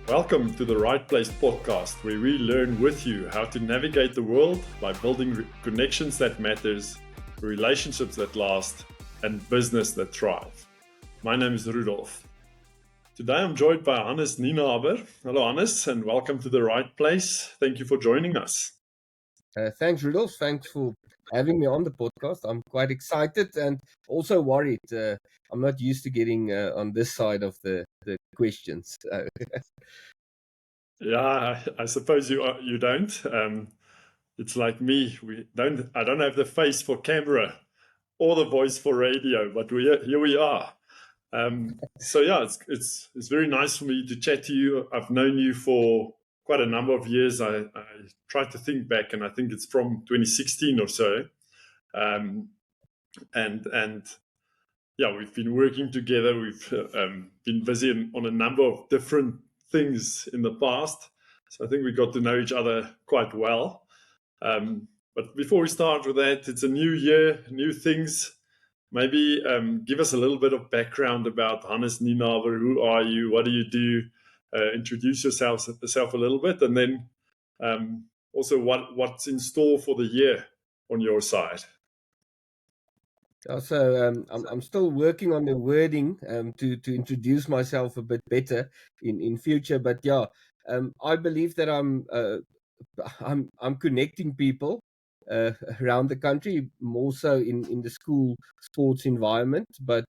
Welcome to the Right Place podcast, where we learn with you how to navigate the world by building connections that matters, relationships that last, and business that thrive. My name is Rudolf. Today I'm joined by Hannes Nienaber. Hello Hannes, and welcome to the Right Place. Thank you for joining us. Thanks, Rudolf. Thanks for having me on the podcast. I'm quite excited and also worried. I'm not used to getting on this side of the questions. Yeah, I suppose you don't. It's like me. I don't have the face for camera or the voice for radio, but here we are. So yeah, it's very nice for me to chat to you. I've known you for quite a number of years. I tried to think back, and I think it's from 2016 or so. And yeah, we've been working together. We've been busy on a number of different things in the past. So I think we got to know each other quite well. But before we start with that, it's a new year, new things. Maybe give us a little bit of background about Hannes Nienaber. Who are you? What do you do? Introduce yourself a little bit, and then also what's in store for the year on your side. So I'm still working on the wording to introduce myself a bit better in future. But yeah, I believe that I'm connecting people around the country, more so in the school sports environment. But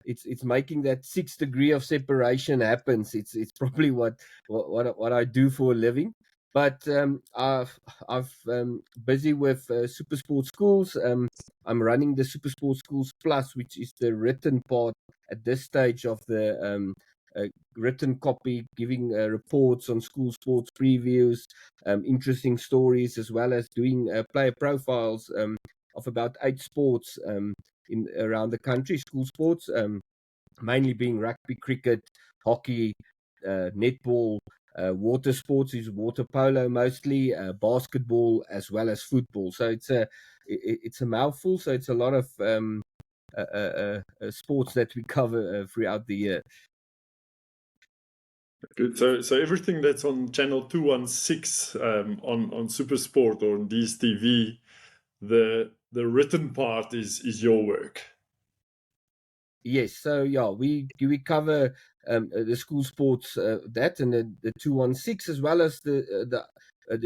it's making that 6 degree of separation happens. It's probably what I do for a living. But I've busy with Supersport Schools. I'm running the Supersport Schools Plus, which is the written part at this stage of the written copy, giving reports on school sports previews, interesting stories, as well as doing player profiles of about 8 sports in around the country, school sports, mainly being rugby, cricket, hockey, netball. Water sports is water polo mostly, basketball as well as football. So it's a mouthful. So it's a lot of sports that we cover throughout the year. Good. So everything that's on channel 216 on Supersport or on DSTV, the written part is your work. Yes, so yeah, we cover the school sports that and the 216, as well as the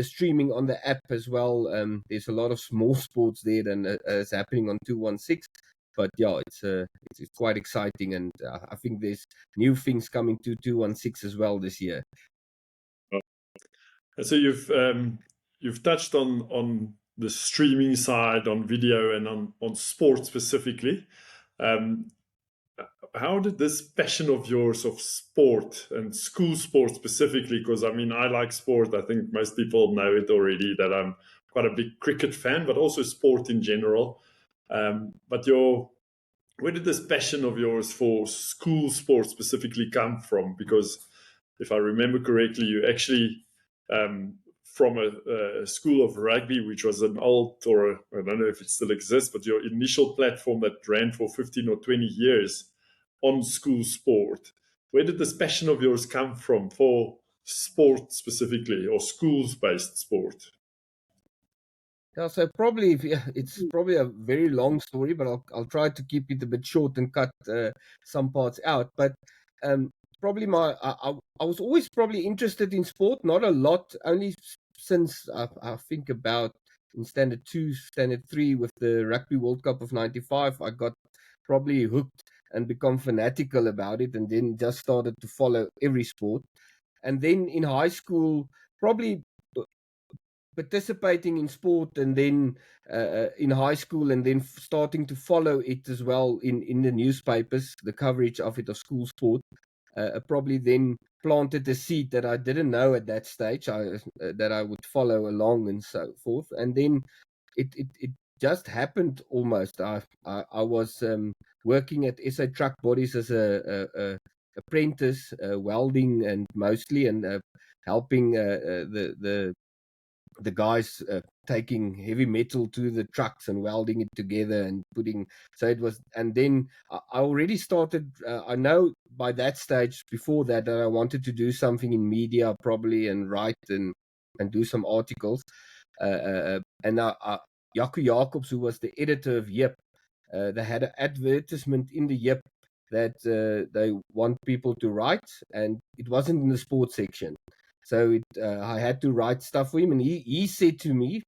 streaming on the app as well. There's a lot of small sports there than is happening on 216, but yeah, it's quite exciting, and I think there's new things coming to 216 as well this year. And so you've touched on the streaming side, on video, and on sport specifically. How did this passion of yours of sport and school sport specifically, because I mean, I like sport. I think most people know it already that I'm quite a big cricket fan, but also sport in general. But where did this passion of yours for school sport specifically come from? Because if I remember correctly, you actually from a school of rugby, which was an old, or I don't know if it still exists, but your initial platform that ran for 15 or 20 years on school sport. Where did this passion of yours come from for sport specifically, or schools-based sport? Yeah, so probably it's probably a very long story, but I'll try to keep it a bit short and cut some parts out. But probably I was always probably interested in sport, not a lot, only since I think about in standard 2, standard 3 with the Rugby World Cup of '95, I got probably hooked and become fanatical about it, and then just started to follow every sport. And then in high school, probably participating in sport, and then in high school, and then starting to follow it as well in the newspapers, the coverage of it, of school sport, probably then planted the seed that I didn't know at that stage that I would follow along and so forth. And then it just happened almost. I was working at SA Truck Bodies as a apprentice, welding and mostly, and helping the the guys taking heavy metal to the trucks and welding it together and putting. So it was, and then I already started. I know by that stage, before that, I wanted to do something in media probably, and write and do some articles. And Jaco Jacobs, who was the editor of Yip, they had an advertisement in the Yip that they want people to write, and it wasn't in the sports section. So I had to write stuff for him, and he said to me,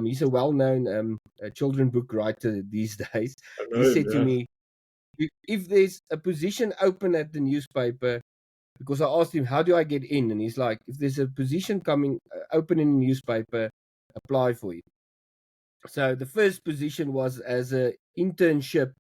he's a well-known children book writer these days. I He know him, said to yeah. me, if there's a position open at the newspaper, because I asked him, how do I get in? And he's like, if there's a position coming open in the newspaper, apply for it. So the first position was as an internship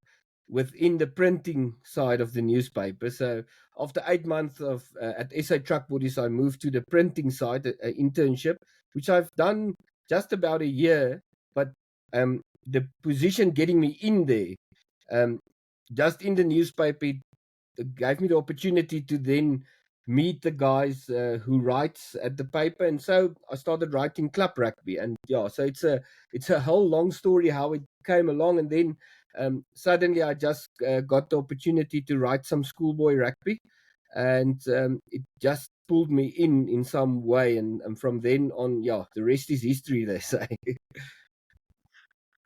within the printing side of the newspaper. So after 8 months of at SA Truck Bodies, I moved to the printing side, an internship, which I've done just about a year. But the position getting me in there, just in the newspaper, it gave me the opportunity to then meet the guys who writes at the paper, and so I started writing club rugby. And yeah, so it's a whole long story how it came along, and then suddenly I just got the opportunity to write some schoolboy rugby, and it just pulled me in some way, and from then on, yeah, the rest is history, they say.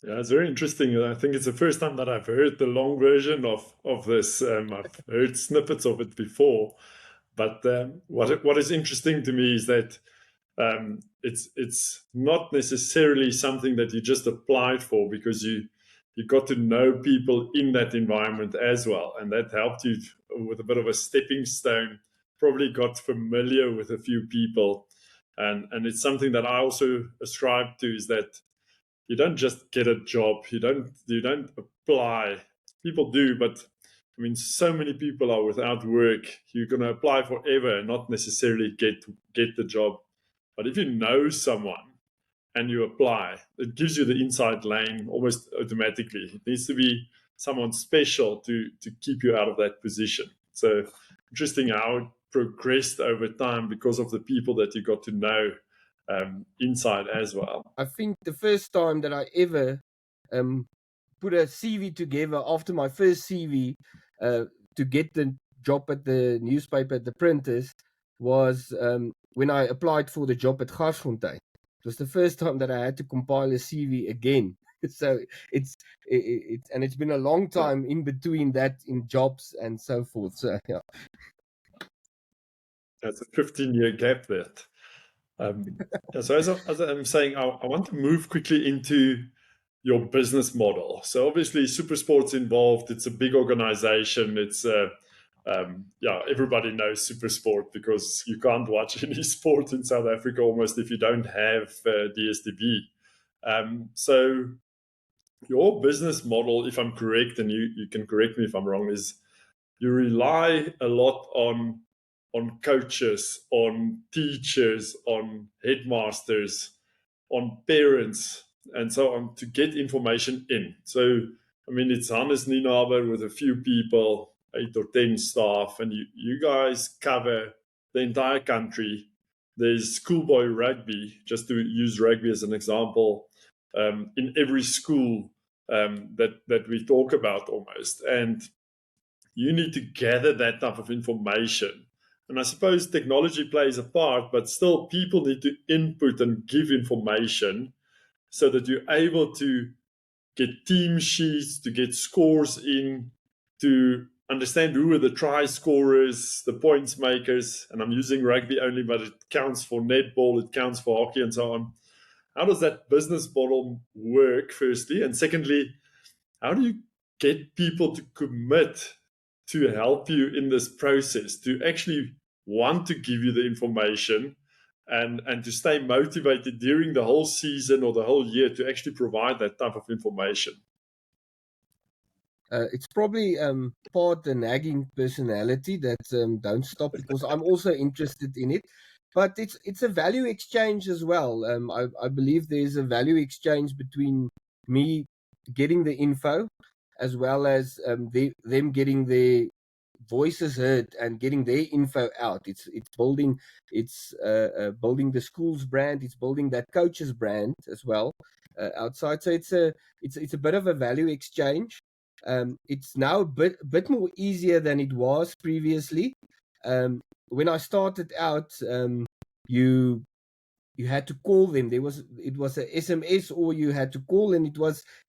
Yeah, it's very interesting. I think it's the first time that I've heard the long version of this. I've heard snippets of it before, but what is interesting to me is that it's not necessarily something that you just applied for, because you got to know people in that environment as well, and that helped you with a bit of a stepping stone. Probably got familiar with a few people, and it's something that I also ascribe to, is that you don't just get a job. You don't apply. People do, but I mean, so many people are without work. You're going to apply forever and not necessarily get the job. But if you know someone and you apply, it gives you the inside lane almost automatically. It needs to be someone special to keep you out of that position. So interesting how it progressed over time because of the people that you got to know inside as well. I think the first time that I ever put a CV together after my first CV to get the job at the newspaper at the printers was when I applied for the job at Garsfontein. It was the first time that I had to compile a CV again. So it's been a long time in between that, in jobs and so forth. So yeah. That's a 15-year gap there. So as I'm saying, I want to move quickly into your business model. So obviously, Supersport's involved. It's a big organization. It's everybody knows Supersport because you can't watch any sport in South Africa almost if you don't have DSTV. So your business model, if I'm correct, and you can correct me if I'm wrong, is you rely a lot on coaches, on teachers, on headmasters, on parents, and so on to get information in. So, I mean, it's Hannes Nienaber with a few people, 8 or 10 staff, and you guys cover the entire country. There's schoolboy rugby, just to use rugby as an example, in every school that we talk about almost. And you need to gather that type of information. And I suppose technology plays a part, but still people need to input and give information so that you're able to get team sheets, to get scores in, to understand who are the try scorers, the points makers. And I'm using rugby only, but it counts for netball, it counts for hockey, and so on. How does that business model work, firstly? And secondly, how do you get people to commit to help you in this process, to actually want to give you the information and to stay motivated during the whole season or the whole year to actually provide that type of information? It's probably part the nagging personality that don't stop, because I'm also interested in it. But it's a value exchange as well. I believe there's a value exchange between me getting the info as well as them getting voices heard and getting their info out. It's building building the school's brand. It's building that coach's brand as well outside. So it's a bit of a value exchange. It's now a bit more easier than it was previously. When I started out, you had to call them. It was a SMS, or you had to call, and it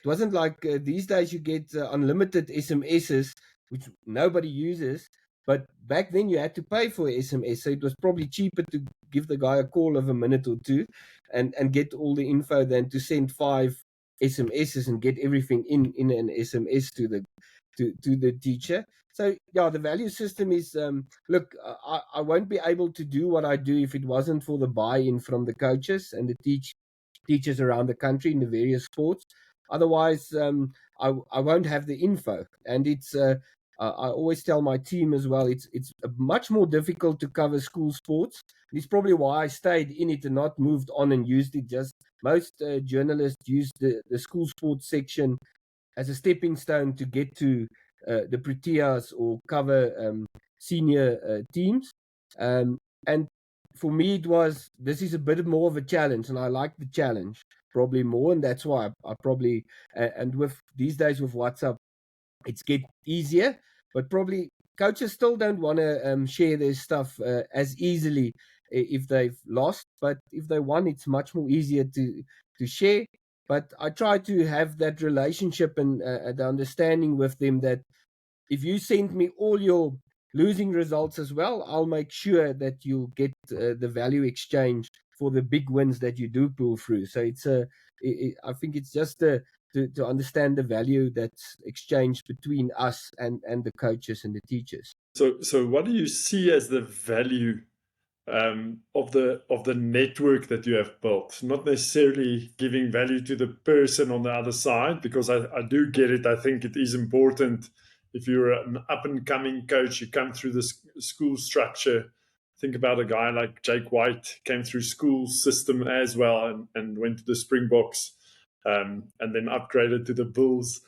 wasn't like these days you get unlimited SMSs, which nobody uses. But back then you had to pay for SMS, so it was probably cheaper to give the guy a call of a minute or two and get all the info than to send 5 SMSs and get everything in an SMS to the teacher. So yeah, the value system is look, I won't be able to do what I do if it wasn't for the buy-in from the coaches and the teachers around the country in the various sports. Otherwise, I won't have the info. And I always tell my team as well, it's much more difficult to cover school sports. It's probably why I stayed in it and not moved on and used it. Just most journalists use the school sports section as a stepping stone to get to the Proteas or cover senior teams. And for me, this is a bit more of a challenge, and I like the challenge probably more, and that's why I probably, and with these days with WhatsApp, it's get easier, but probably coaches still don't want to share their stuff as easily if they've lost, but if they won, it's much more easier to share. But I try to have that relationship and the understanding with them that if you send me all your losing results as well, I'll make sure that you'll get the value exchange for the big wins that you do pull through. So I think it's just to understand the value that's exchanged between us and the coaches and the teachers. So what do you see as the value of the network that you have built? Not necessarily giving value to the person on the other side, because I do get it. I think it is important. If you're an up-and-coming coach, you come through the school structure. Think about a guy like Jake White, came through school system as well and went to the Springboks, and then upgraded to the Bulls.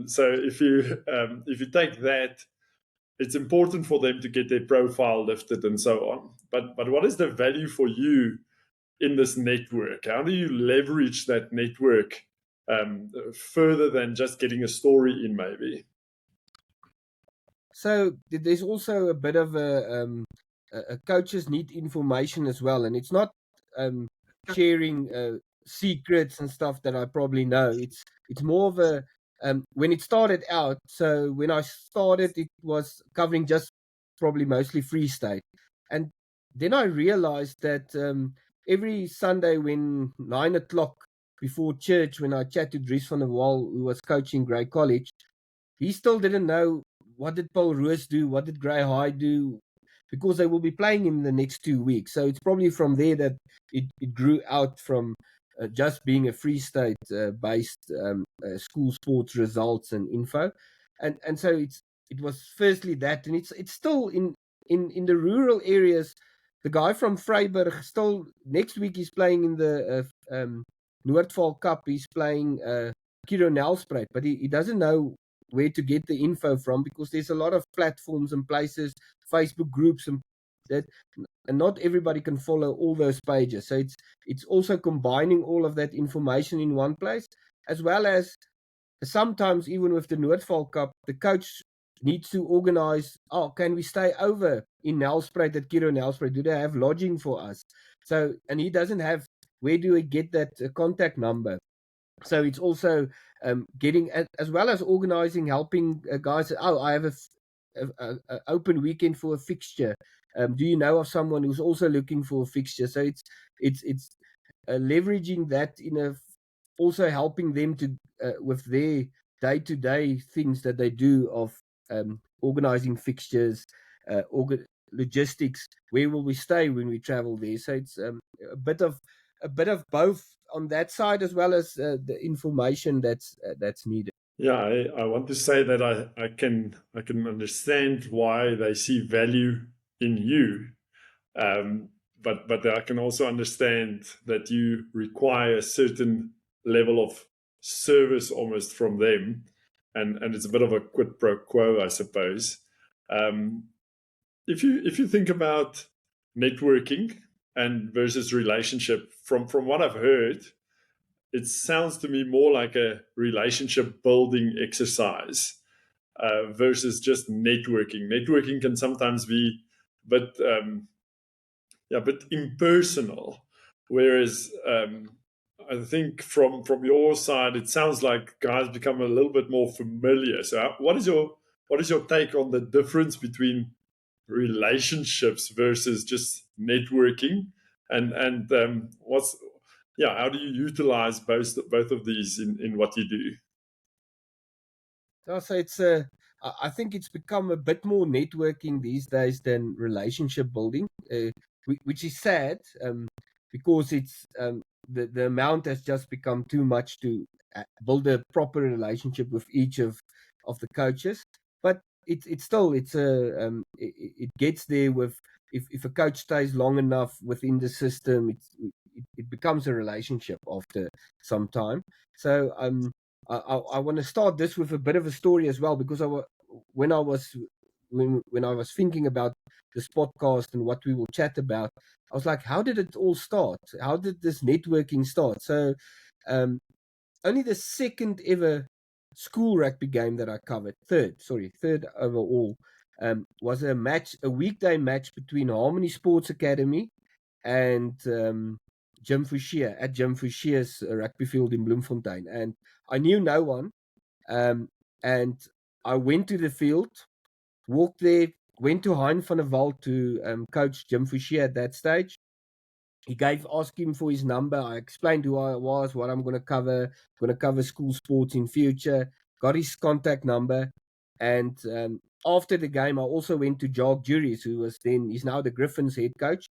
So if you take that, it's important for them to get their profile lifted and so on. But what is the value for you in this network? How do you leverage that network further than just getting a story in, maybe? So there's also a bit of coaches need information as well, and it's not sharing secrets and stuff that I probably know. It's more of a when it started out. So when I started, it was covering just probably mostly Free State, and then I realized that every Sunday when 9 o'clock before church, when I chatted Dries van der Wal, who was coaching Grey College, he still didn't know what did Paul Roos do, what did Grey High do, because they will be playing him the next 2 weeks. So it's probably from there that it grew out from just being a Free State based school sports results and info, and so it was firstly that, and it's still in the rural areas. The guy from Vryburg still next week he's playing in the Noordval Cup. He's playing Kiro Nelspruit, but he doesn't know where to get the info from, because there's a lot of platforms and places, Facebook groups, and that, and not everybody can follow all those pages. So it's also combining all of that information in one place, as well as sometimes even with the Noordval Cup, the coach needs to organize, can we stay over in Nelspruit at Kiro Nelspruit? Do they have lodging for us? So, and he doesn't have, where do we get that contact number? So it's also getting, as well as organizing, helping guys. I have a open weekend for a fixture. Do you know of someone who's also looking for a fixture? So it's leveraging that also helping them to with their day-to-day things that they do of organizing fixtures, logistics. Where will we stay when we travel there? So it's a bit of both on that side, as well as the information that's needed. Yeah, I want to say that I can understand why they see value in you, but I can also understand that you require a certain level of service almost from them, and it's a bit of a quid pro quo, I suppose. Um, if you think about networking and versus relationship, from what I've heard, it sounds to me more like a relationship building exercise versus just networking. Networking can sometimes be, but but impersonal. Whereas I think from your side, it sounds like guys become a little bit more familiar. So, what is your take on the difference between relationships versus just networking, and what's how do you utilize both of these in what you do? So it's I think it's become a bit more networking these days than relationship building, which is sad, because it's the amount has just become too much to build a proper relationship with each of the coaches. But it's still it gets there with if a coach stays long enough within the system, it becomes a relationship after some time. So I want to start this with a bit of a story as well, because when I was when I was thinking about this podcast and what we will chat about, I was like, how did it all start? How did this networking start? So um, only the second ever school rugby game that I covered, third overall, was a weekday match between Harmony Sports Academy and Jim Fouchier at Jim Fouchier's rugby field in Bloemfontein. And I knew no one. Um, and I went to the field, walked there, went to Hein van der Walt to coach Jim Fouchier at that stage. He asked him for his number. I explained who I was, what I'm going to cover school sports in future, got his contact number. And after the game, I also went to Jacques Juries, he's now the Griffins head coach.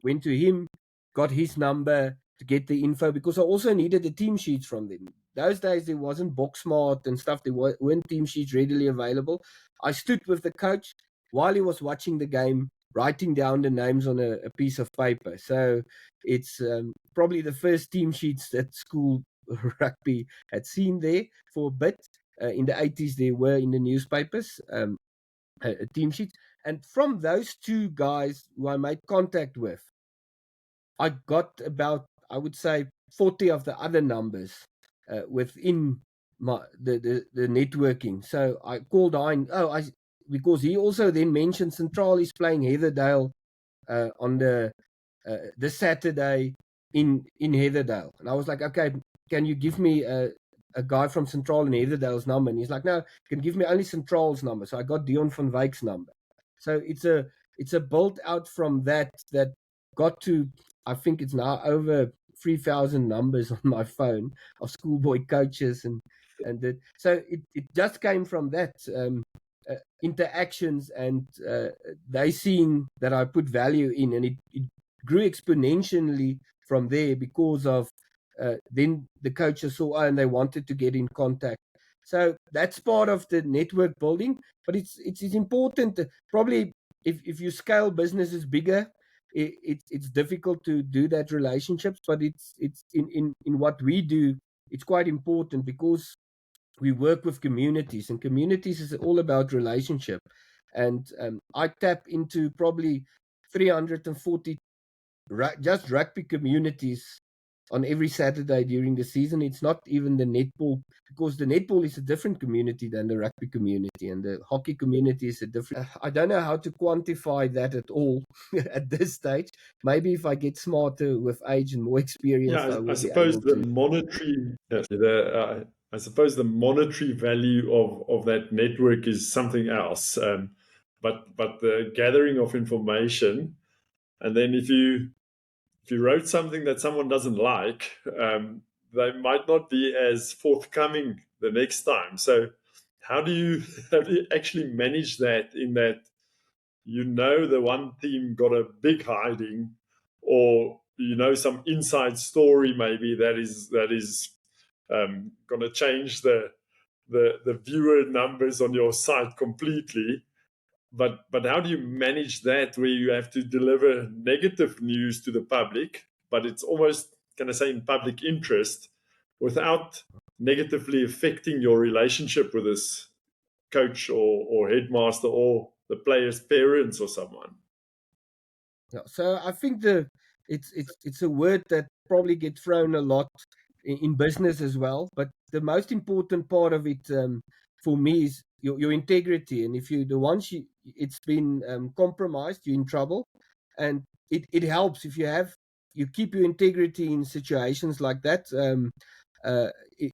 Went to him, got his number to get the info, because I also needed the team sheets from them. Those days there wasn't Boxmart and stuff. There weren't team sheets readily available. I stood with the coach while he was watching the game, writing down the names on a piece of paper. So it's probably the first team sheets that school rugby had seen there for a bit. In the 80s, there were in the newspapers team sheets. And from those two guys who I made contact with, I got about, I would say, 40 of the other numbers within the networking. So I called Hein. Because he also then mentioned Central is playing Heatherdale on this Saturday in Heatherdale, and I was like, okay, can you give me a guy from Central and Heatherdale's number? And he's like, no, you can give me only Central's number. So I got Dion van Wyck's number. So it's a build out from that got to, I think it's now over 3,000 numbers on my phone of schoolboy coaches and that. So it just came from that. Interactions, and they seeing that I put value in, and it grew exponentially from there, because of then the coaches saw, and they wanted to get in contact. So that's part of the network building, but it's important. Probably if you scale businesses bigger, it's difficult to do that relationships, but it's in what we do, it's quite important, because we work with communities, and communities is all about relationship. And I tap into probably 340 just rugby communities on every Saturday during the season. It's not even the netball, because the netball is a different community than the rugby community, and the hockey community is a different. I don't know how to quantify that at all at this stage. Maybe if I get smarter with age and more experienced, Yeah, I I will be suppose able the to. monetary, yes, I suppose the monetary value of that network is something else. But the gathering of information, and then if you wrote something that someone doesn't like, they might not be as forthcoming the next time. So how do you how do you actually manage that, in that the one team got a big hiding, or some inside story maybe that is going to change the viewer numbers on your site completely. But how do you manage that, where you have to deliver negative news to the public, but it's almost, can I say, in public interest, without negatively affecting your relationship with this coach or headmaster or the player's parents or someone. Yeah, so I think it's a word that probably gets thrown a lot in business as well. But the most important part of it for me is your integrity. And if you the once it's been compromised, you're in trouble. And it helps if you keep your integrity in situations like that. Uh, it,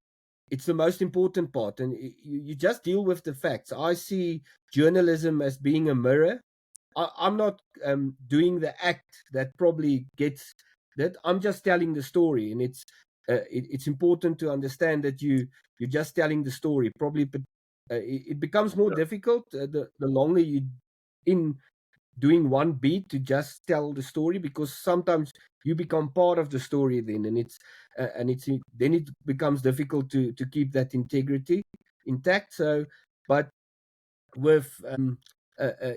it's the most important part, and you just deal with the facts. I see journalism as being a mirror. I'm not doing the act that probably gets that. I'm just telling the story, and it's important to understand that you're just telling the story. Probably, but it becomes more difficult the longer you in doing one beat to just tell the story, because sometimes you become part of the story then, and it's then it becomes difficult to keep that integrity intact. So, but with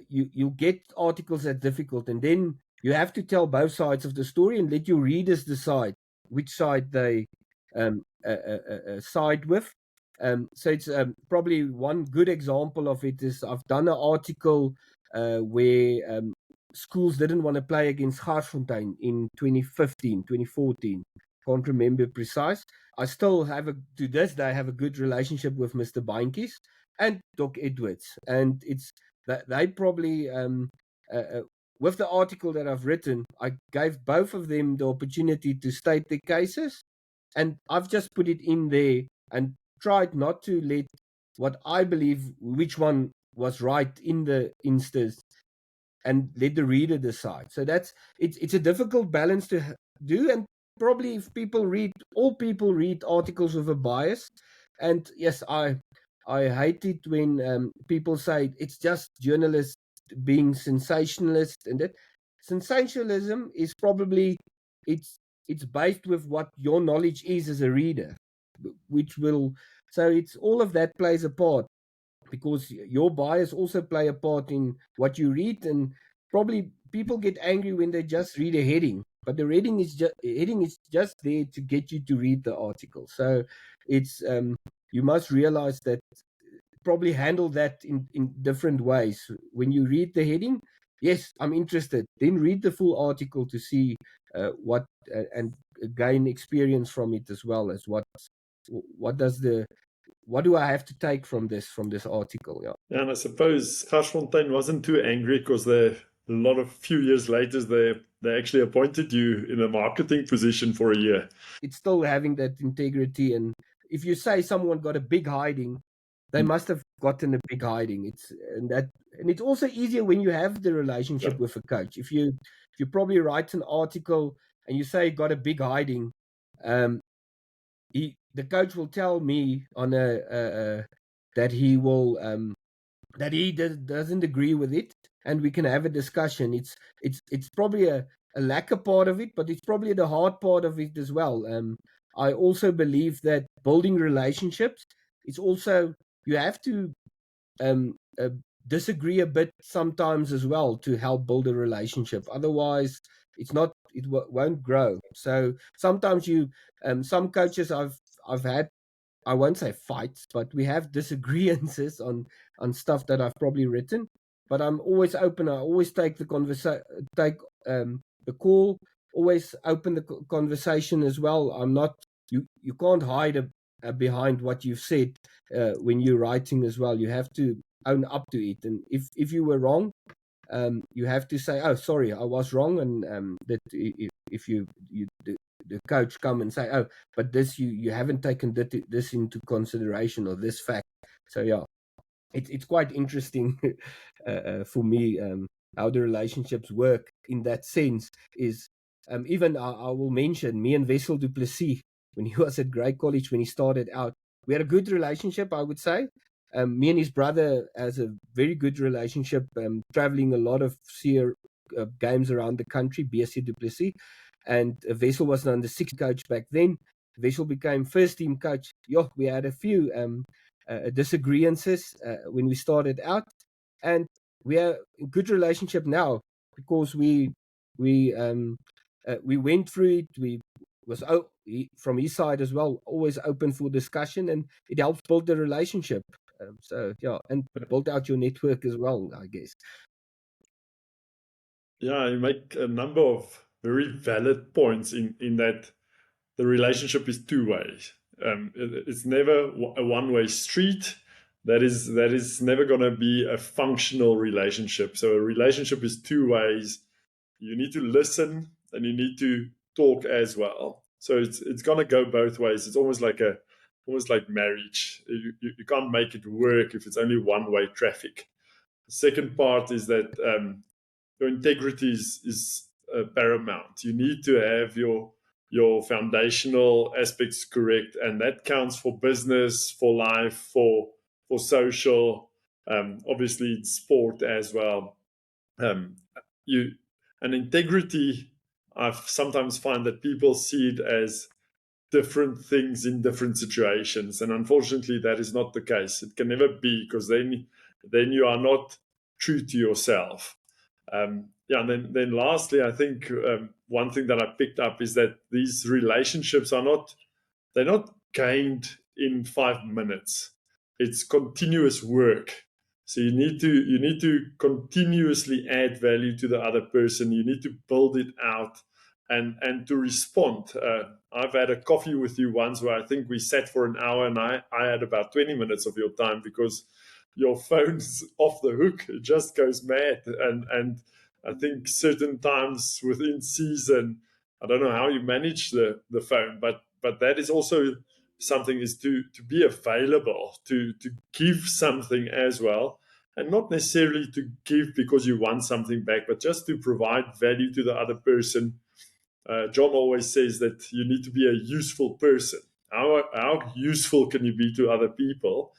you get articles that difficult, and then you have to tell both sides of the story and let your readers decide which side they side with. So it's probably one good example of it is I've done an article where schools didn't want to play against Garsfontein in 2015, 2014. Can't remember precise. I still to this day have a good relationship with Mr. Bainkies and Doc Edwards, and it's that they probably with the article that I've written, I gave both of them the opportunity to state their cases, and I've just put it in there and tried not to let what I believe which one was right in the instance, and let the reader decide. So it's a difficult balance to do, and probably if all people read articles with a bias, and yes, I hate it when people say it's just journalists being sensationalist, and that sensationalism is probably it's it's based with what your knowledge is as a reader, which will so it's all of that plays a part, because your bias also play a part in what you read. And probably people get angry when they just read a heading, but the heading is just there to get you to read the article. So it's you must realize that probably handle that in different ways. When you read the heading, yes, I'm interested, then read the full article to see what and gain experience from it, as well as what does the what do I have to take from this article? Yeah. And I suppose Garsfontein wasn't too angry because few years later they actually appointed you in a marketing position for a year. It's still having that integrity, and if you say someone got a big hiding, they must have gotten a big hiding. It's also easier when you have the relationship with a coach. If you probably write an article and you say got a big hiding, the coach will tell me on that he will that he doesn't agree with it, and we can have a discussion. It's probably a lacquer part of it, but it's probably the hard part of it as well. I also believe that building relationships, it's also you have to um, uh, disagree a bit sometimes as well to help build a relationship. Otherwise, it won't grow. So sometimes some coaches I've had, I won't say fights, but we have disagreements on stuff that I've probably written. But I'm always open. I always take the call. Always open the conversation as well. I'm not. You can't hide behind what you've said when you're writing as well. You have to own up to it. And if you were wrong, you have to say, "Oh, sorry, I was wrong," and that if the coach come and say, "Oh, but this you haven't taken this into consideration, or this fact." So yeah, it's quite interesting for me how the relationships work in that sense. Is even I will mention me and Wessel du Plessis when he was at Grey College, when he started out, we had a good relationship, I would say. Me and his brother has a very good relationship, traveling a lot of games around the country, BSC du Plessis. And Wessel was under 6 coach back then. Wessel became first team coach. Yeah, we had a few disagreements when we started out, and we have a good relationship now, because we went through it. We was from his side as well, always open for discussion, and it helps build the relationship. So yeah, and build out your network as well, I guess. Yeah, you make a number of very valid points in that the relationship is two ways. It's never a one-way street. That is never going to be a functional relationship. So a relationship is two ways. You need to listen and you need to talk as well. So it's going to go both ways. It's almost like marriage. You can't make it work if it's only one-way traffic. The second part is that your integrity is paramount. You need to have your foundational aspects correct, and that counts for business, for life, for social, obviously in sport as well. Um, you and integrity, I sometimes find that people see it as different things in different situations, and unfortunately, that is not the case. It can never be, because then you are not true to yourself. Yeah, and then lastly, I think one thing that I picked up is that these relationships they're not gained in 5 minutes. It's continuous work. So you need to continuously add value to the other person. You need to build it out and to respond. I've had a coffee with you once where I think we sat for an hour, and I had about 20 minutes of your time because your phone's off the hook. It just goes mad. And I think certain times within season, I don't know how you manage the phone, but that is also something, is to be available, to give something as well, and not necessarily to give because you want something back, but just to provide value to the other person. John always says that you need to be a useful person. How useful can you be to other people?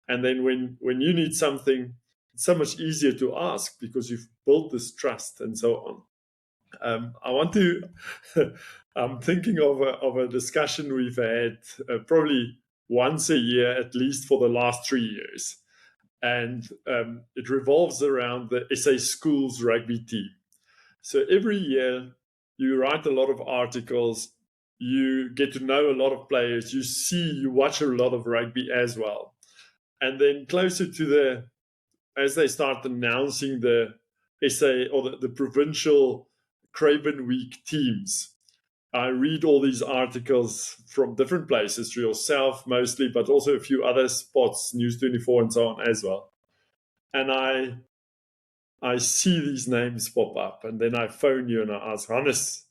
And then when you need something, it's so much easier to ask because you've built this trust and so on. I want to. I'm thinking of a discussion we've had probably once a year at least for the last 3 years, and it revolves around the SA Schools rugby team. So every year you write a lot of articles, you get to know a lot of players, you watch a lot of rugby as well, and then closer to as they start announcing the SA or the provincial Craven Week teams, I read all these articles from different places, through yourself mostly, but also a few other spots, News 24 and so on as well. And I see these names pop up, and then I phone you and I ask, Hannes,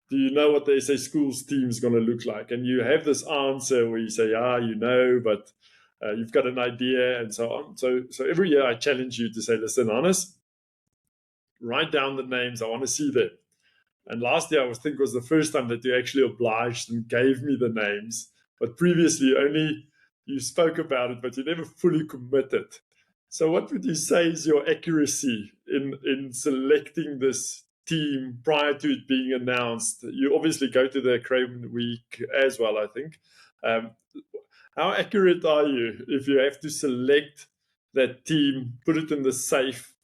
do you know what the SA Schools team is going to look like? And you have this answer where you say, but you've got an idea and so on. So every year I challenge you to say, listen, Hannes, write down the names. I want to see them. And last year, I think was the first time that you actually obliged and gave me the names. But previously, only you spoke about it, but you never fully committed. So what would you say is your accuracy in selecting this team prior to it being announced? You obviously go to the Craven Week as well, I think. How accurate are you if you have to select that team, put it in the safe,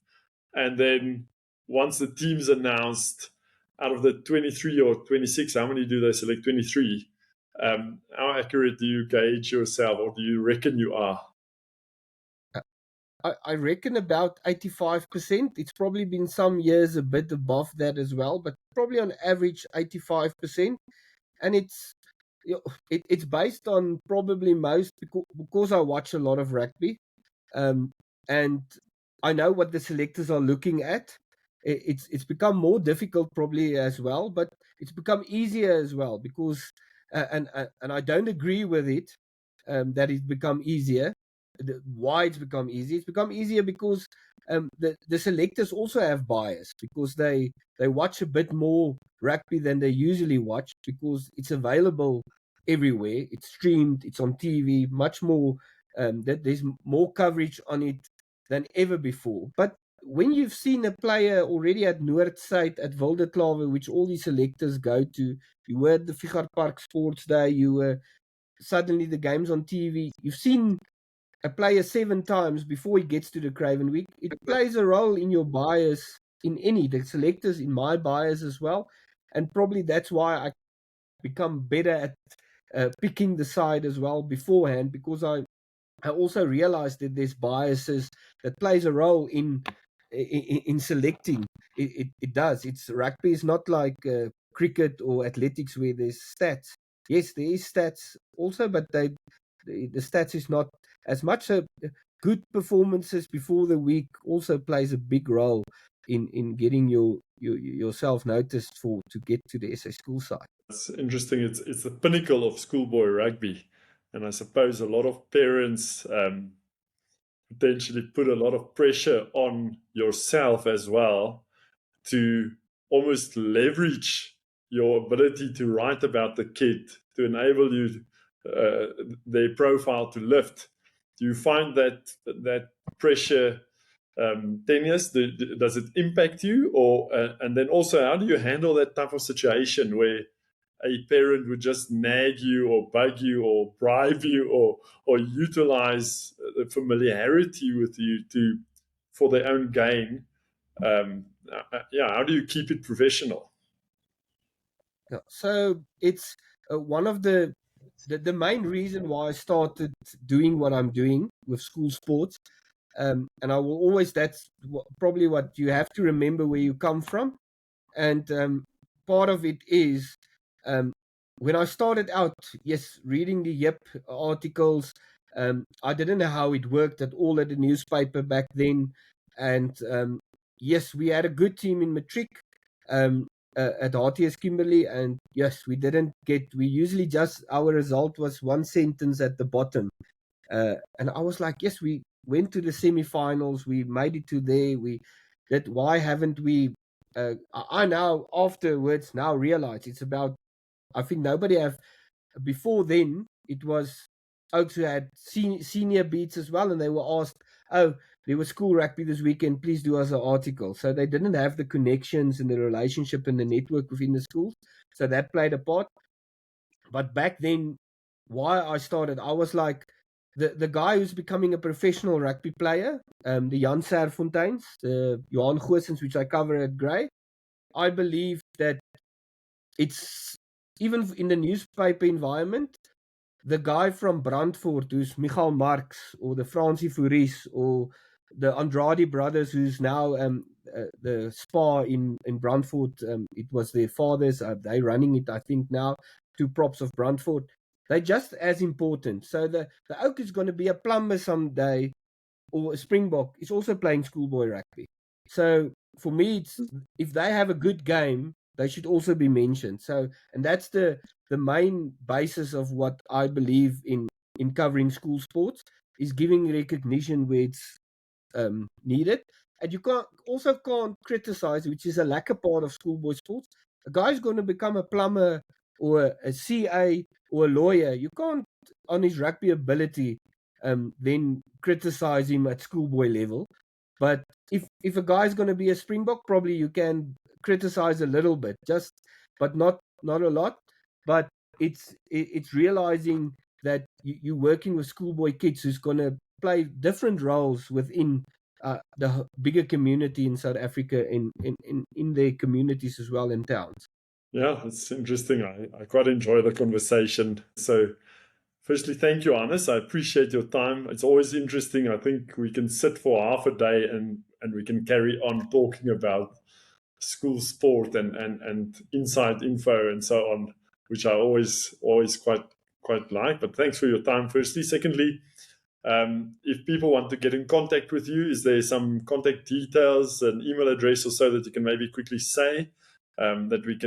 and then once the team's announced, out of the 23 or 26, how many do they select? 23. How accurate do you gauge yourself, or do you reckon you are? I reckon about 85%. It's probably been some years a bit above that as well, but probably on average 85%. And it's based on probably most, because I watch a lot of rugby, and I know what the selectors are looking at. It's become more difficult probably as well, but it's become easier as well because and I don't agree with it, that it's become easier. Why it's become easy? It's become easier because the selectors also have bias, because they watch a bit more rugby than they usually watch, because it's available everywhere. It's streamed, it's on TV, much more. That there's more coverage on it than ever before. But when you've seen a player already at Noordside, at Wildeklawe, which all these selectors go to, you were at the Figart Park Sports Day, you were suddenly the game's on TV, you've seen a player 7 times before he gets to the Craven Week. It plays a role in your bias, the selectors, in my bias as well. And probably that's why I become better at picking the side as well beforehand, because I also realized that there's biases that plays a role in selecting. It does. It's rugby is not like cricket or athletics where there's stats. Yes, there is stats also, but the stats is not as much. So good performances before the week also plays a big role in getting yourself noticed for to get to the SA school side. It's interesting. It's the pinnacle of schoolboy rugby, and I suppose a lot of parents potentially put a lot of pressure on yourself as well to almost leverage your ability to write about the kid to enable you their profile to lift. Do you find that pressure tenuous? Does it impact you, or and then also how do you handle that type of situation where a parent would just nag you or bug you or bribe you or utilize the familiarity with you to for their own gain? Yeah, how do you keep it professional? Yeah. So it's one of the main reason why I started doing what I'm doing with school sports. And I will always, that's probably what you have to remember where you come from. And part of it is um, when I started out, yes, reading the Yep articles, I didn't know how it worked at all at the newspaper back then. And yes, we had a good team in Matric um, at RTS Kimberley. And yes, we usually just, our result was one sentence at the bottom. And I was like, yes, we went to the semifinals. We made it to there. Why haven't we? I now afterwards now realize it's about. I think nobody have before then. It was Oaks who had senior beats as well, and they were asked, "Oh, there was school rugby this weekend. Please do us an article." So they didn't have the connections and the relationship and the network within the schools. So that played a part. But back then, why I started, I was like the guy who's becoming a professional rugby player, the Jan Serfonteins, the Johan Goossens, which I cover at Grey. I believe that it's even in the newspaper environment, the guy from Brandfort, who's Michael Marx, or the Francie Fouris, or the Andrade brothers, who's now the Spa in Brandfort. It was their fathers. They're running it, I think, now. Two props of Brandfort. They're just as important. So the Oak is going to be a plumber someday, or a Springbok is also playing schoolboy rugby. So for me, it's if they have a good game, they should also be mentioned. So, and that's the main basis of what I believe in covering school sports is giving recognition where it's needed. And you can't criticize, which is a lack of part of schoolboy sports. A guy's going to become a plumber or a CA or a lawyer. You can't, on his rugby ability, then criticize him at schoolboy level. But if a guy's going to be a Springbok, probably you can criticize a little bit, but not a lot. But it's realizing that you're working with schoolboy kids who's going to play different roles within the bigger community in South Africa, in their communities as well, in towns. Yeah, it's interesting. I quite enjoy the conversation. So, firstly, thank you, Hannes. I appreciate your time. It's always interesting. I think we can sit for half a day and we can carry on talking about school sport and inside info and so on, which I always quite like. But thanks for your time, firstly. Secondly, if people want to get in contact with you, is there some contact details, an email address or so that you can maybe quickly say that we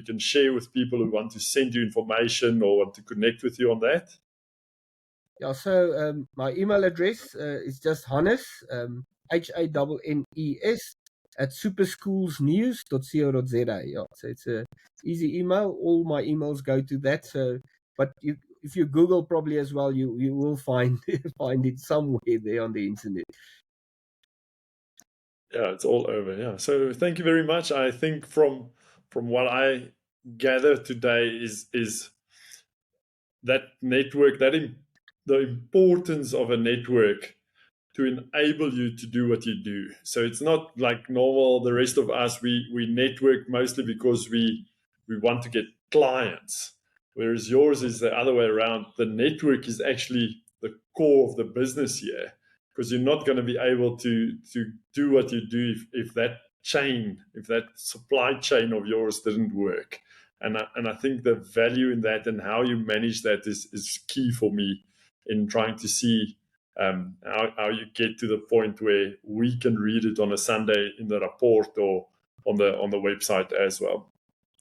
can share with people who want to send you information or want to connect with you on that? Yeah, so my email address is just Hannes, Hannes, at superschoolsnews.co.za. Yeah, so it's a easy email. All my emails go to that. So, but if you Google probably as well, you will find find it somewhere there on the internet. Yeah, it's all over. Yeah. So thank you very much. I think from what I gather today is that network, the importance of a network to enable you to do what you do. So it's not like normal. The rest of us, we network mostly because we want to get clients, whereas yours is the other way around. The network is actually the core of the business here, because you're not going to be able to do what you do if that supply chain of yours didn't work. And I think the value in that and how you manage that is key for me in trying to see how you get to the point where we can read it on a Sunday in the report or on the website as well.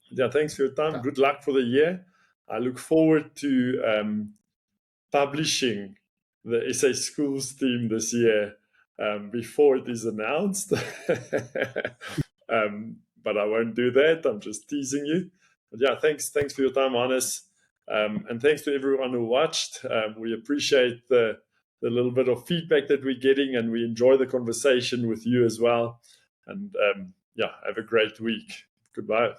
Yeah, thanks for your time. Good luck for the year. I look forward to publishing the SA Schools team this year before it is announced. But I won't do that. I'm just teasing you. But yeah, thanks for your time, Hannes. And thanks to everyone who watched. We appreciate the little bit of feedback that we're getting, and we enjoy the conversation with you as well. And yeah, have a great week. Goodbye.